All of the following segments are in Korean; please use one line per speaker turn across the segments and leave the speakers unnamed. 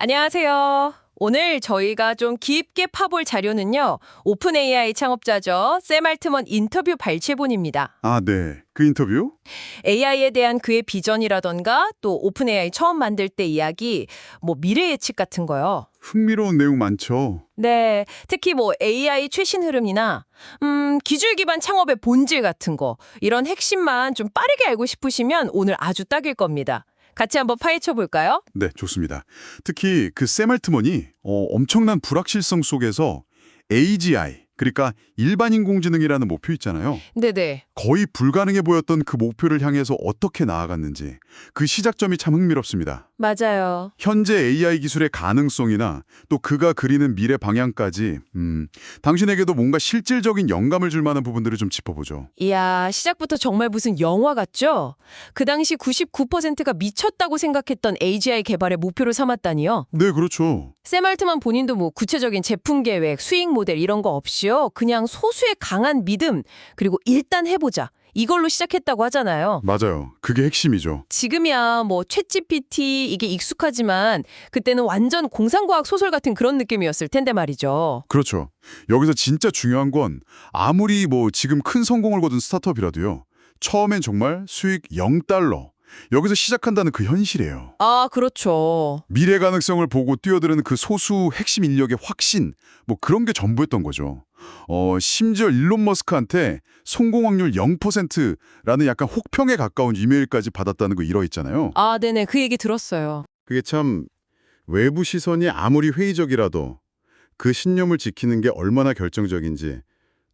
안녕하세요. 오늘 저희가 좀 깊게 파볼 자료는요. 오픈 AI 창업자죠. 샘 알트먼 인터뷰 발췌본입니다.
아, 네. 그 인터뷰?
AI에 대한 그의 비전이라던가 또 오픈 AI 처음 만들 때 이야기, 미래 예측 같은 거요.
흥미로운 내용 많죠.
네, 특히 AI 최신 흐름이나 기술 기반 창업의 본질 같은 거 이런 핵심만 좀 빠르게 알고 싶으시면 오늘 아주 딱일 겁니다. 같이 한번 파헤쳐 볼까요?
네, 좋습니다. 특히 그 샘 알트먼이 엄청난 불확실성 속에서 AGI, 그러니까 일반 인공지능이라는 목표 있잖아요.
네네.
거의 불가능해 보였던 그 목표를 향해서 어떻게 나아갔는지 그 시작점이 참 흥미롭습니다.
맞아요.
현재 AI 기술의 가능성이나 또 그가 그리는 미래 방향까지 당신에게도 뭔가 실질적인 영감을 줄 만한 부분들을 좀 짚어보죠.
이야, 시작부터 정말 무슨 영화 같죠? 그 당시 99%가 미쳤다고 생각했던 AGI 개발의 목표를 삼았다니요.
네, 그렇죠.
샘 알트만 본인도 구체적인 제품 계획, 수익 모델 이런 거 없이요. 그냥 소수의 강한 믿음, 그리고 일단 해보자. 이걸로 시작했다고 하잖아요.
맞아요. 그게 핵심이죠.
지금이야 챗GPT 이게 익숙하지만 그때는 완전 공상과학 소설 같은 그런 느낌이었을 텐데 말이죠.
그렇죠. 여기서 진짜 중요한 건 아무리 지금 큰 성공을 거둔 스타트업이라도요. 처음엔 정말 수익 0달러. 여기서 시작한다는 그 현실이에요.
아, 그렇죠.
미래 가능성을 보고 뛰어드는 그 소수 핵심 인력의 확신, 그런 게 전부였던 거죠. 심지어 일론 머스크한테 성공 확률 0%라는 약간 혹평에 가까운 이메일까지 받았다는 거 일어있잖아요.
아, 네네. 그 얘기 들었어요.
그게 참 외부 시선이 아무리 회의적이라도 그 신념을 지키는 게 얼마나 결정적인지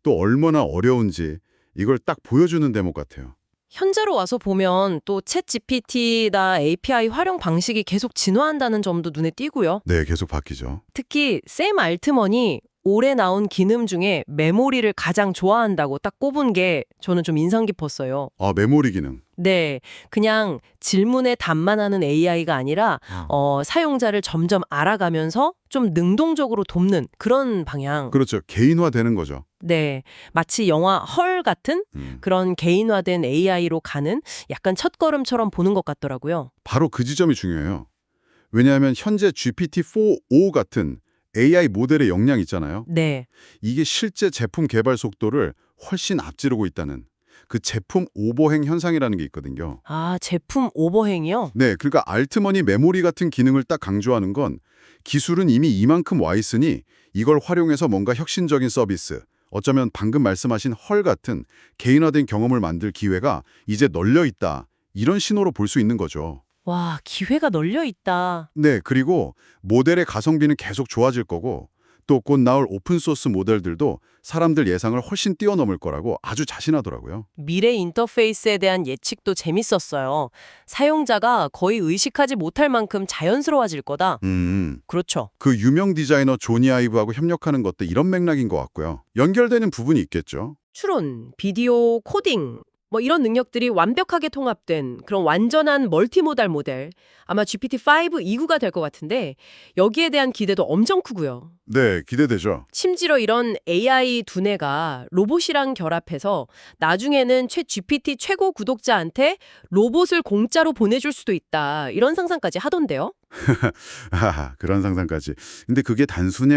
또 얼마나 어려운지 이걸 딱 보여주는 대목 같아요.
현재로 와서 보면 또 챗GPT나 API 활용 방식이 계속 진화한다는 점도 눈에 띄고요.
네, 계속 바뀌죠.
특히 샘 알트먼이 올해 나온 기능 중에 메모리를 가장 좋아한다고 딱 꼽은 게 저는 좀 인상 깊었어요.
아, 메모리 기능.
네, 그냥 질문에 답만 하는 AI가 아니라 사용자를 점점 알아가면서 좀 능동적으로 돕는 그런 방향.
그렇죠. 개인화되는 거죠.
네, 마치 영화 헐 같은 그런 개인화된 AI로 가는 약간 첫걸음처럼 보는 것 같더라고요.
바로 그 지점이 중요해요. 왜냐하면 현재 GPT-4o 같은 AI 모델의 역량 있잖아요.
네,
이게 실제 제품 개발 속도를 훨씬 앞지르고 있다는 그 제품 오버행 현상이라는 게 있거든요.
아, 제품 오버행이요?
네, 그러니까 알트먼이 메모리 같은 기능을 딱 강조하는 건 기술은 이미 이만큼 와 있으니 이걸 활용해서 뭔가 혁신적인 서비스, 어쩌면 방금 말씀하신 헐 같은 개인화된 경험을 만들 기회가 이제 널려 있다. 이런 신호로 볼 수 있는 거죠.
와, 기회가 널려 있다.
네, 그리고 모델의 가성비는 계속 좋아질 거고 또 곧 나올 오픈소스 모델들도 사람들 예상을 훨씬 뛰어넘을 거라고 아주 자신하더라고요.
미래 인터페이스에 대한 예측도 재밌었어요. 사용자가 거의 의식하지 못할 만큼 자연스러워질 거다. 그렇죠.
그 유명 디자이너 조니 아이브하고 협력하는 것도 이런 맥락인 것 같고요. 연결되는 부분이 있겠죠.
추론, 비디오, 코딩 이런 능력들이 완벽하게 통합된 그런 완전한 멀티모달 모델. 아마 GPT-5 2구가 될 것 같은데 여기에 대한 기대도 엄청 크고요.
네, 기대되죠.
심지어 이런 AI 두뇌가 로봇이랑 결합해서 나중에는 챗 GPT 최고 구독자한테 로봇을 공짜로 보내줄 수도 있다. 이런 상상까지 하던데요.
하하, 그런 상상까지. 근데 그게 단순히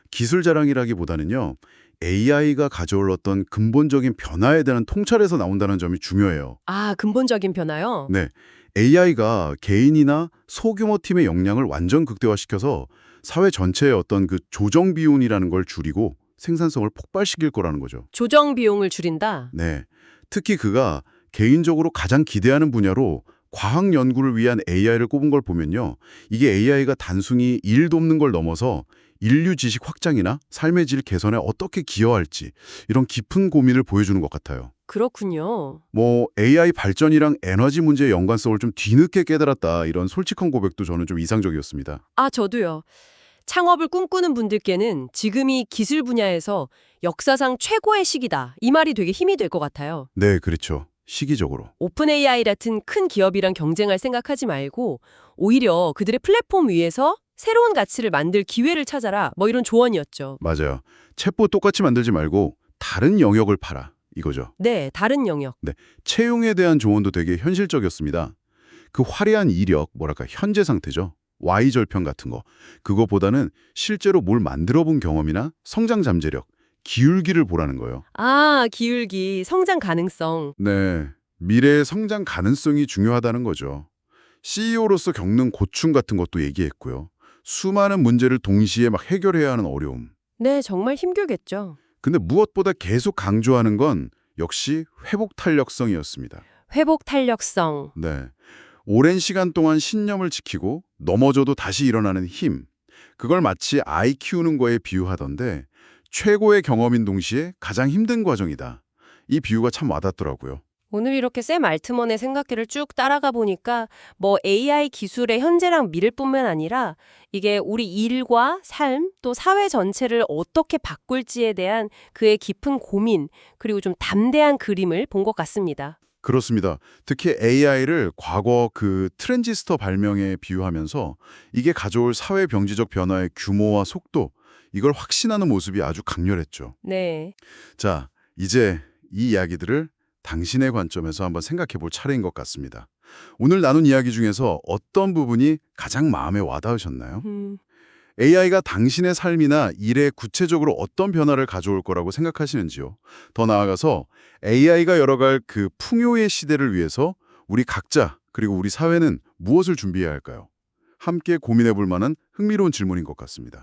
기술 자랑이라기보다는요. AI가 가져올 어떤 근본적인 변화에 대한 통찰에서 나온다는 점이 중요해요.
아, 근본적인 변화요?
네, AI가 개인이나 소규모 팀의 역량을 완전 극대화시켜서 사회 전체의 어떤 그 조정 비용이라는 걸 줄이고 생산성을 폭발시킬 거라는 거죠.
조정 비용을 줄인다.
네, 특히 그가 개인적으로 가장 기대하는 분야로 과학 연구를 위한 AI를 꼽은 걸 보면요. 이게 AI가 단순히 일 돕는 걸 넘어서 인류 지식 확장이나 삶의 질 개선에 어떻게 기여할지 이런 깊은 고민을 보여주는 것 같아요.
그렇군요.
AI 발전이랑 에너지 문제의 연관성을 좀 뒤늦게 깨달았다 이런 솔직한 고백도 저는 좀 이상적이었습니다.
아, 저도요. 창업을 꿈꾸는 분들께는 지금이 기술 분야에서 역사상 최고의 시기다. 이 말이 되게 힘이 될 것 같아요.
네, 그렇죠. 시기적으로.
오픈 AI 같은 큰 기업이랑 경쟁할 생각하지 말고 오히려 그들의 플랫폼 위에서 새로운 가치를 만들 기회를 찾아라. 이런 조언이었죠.
맞아요. 챗봇 똑같이 만들지 말고 다른 영역을 팔아. 이거죠.
네, 다른 영역.
네, 채용에 대한 조언도 되게 현실적이었습니다. 그 화려한 이력, 현재 상태죠. Y절편 같은 거. 그거보다는 실제로 뭘 만들어 본 경험이나 성장 잠재력, 기울기를 보라는 거예요.
아, 기울기, 성장 가능성.
네, 미래의 성장 가능성이 중요하다는 거죠. CEO로서 겪는 고충 같은 것도 얘기했고요. 수많은 문제를 동시에 막 해결해야 하는 어려움.
네, 정말 힘들겠죠.
근데 무엇보다 계속 강조하는 건 역시 회복 탄력성이었습니다.
회복 탄력성.
네. 오랜 시간 동안 신념을 지키고 넘어져도 다시 일어나는 힘. 그걸 마치 아이 키우는 거에 비유하던데 최고의 경험인 동시에 가장 힘든 과정이다. 이 비유가 참 와닿더라고요.
오늘 이렇게 샘 알트먼의 생각들을 쭉 따라가 보니까 뭐 AI 기술의 현재랑 미래뿐만 아니라 이게 우리 일과 삶 또 사회 전체를 어떻게 바꿀지에 대한 그의 깊은 고민 그리고 좀 담대한 그림을 본 것 같습니다.
그렇습니다. 특히 AI를 과거 그 트랜지스터 발명에 비유하면서 이게 가져올 사회 병지적 변화의 규모와 속도, 이걸 확신하는 모습이 아주 강렬했죠.
네.
자, 이제 이 이야기들을 당신의 관점에서 한번 생각해 볼 차례인 것 같습니다. 오늘 나눈 이야기 중에서 어떤 부분이 가장 마음에 와닿으셨나요? AI가 당신의 삶이나 일에 구체적으로 어떤 변화를 가져올 거라고 생각하시는지요? 더 나아가서 AI가 열어갈 그 풍요의 시대를 위해서 우리 각자 그리고 우리 사회는 무엇을 준비해야 할까요? 함께 고민해 볼 만한 흥미로운 질문인 것 같습니다.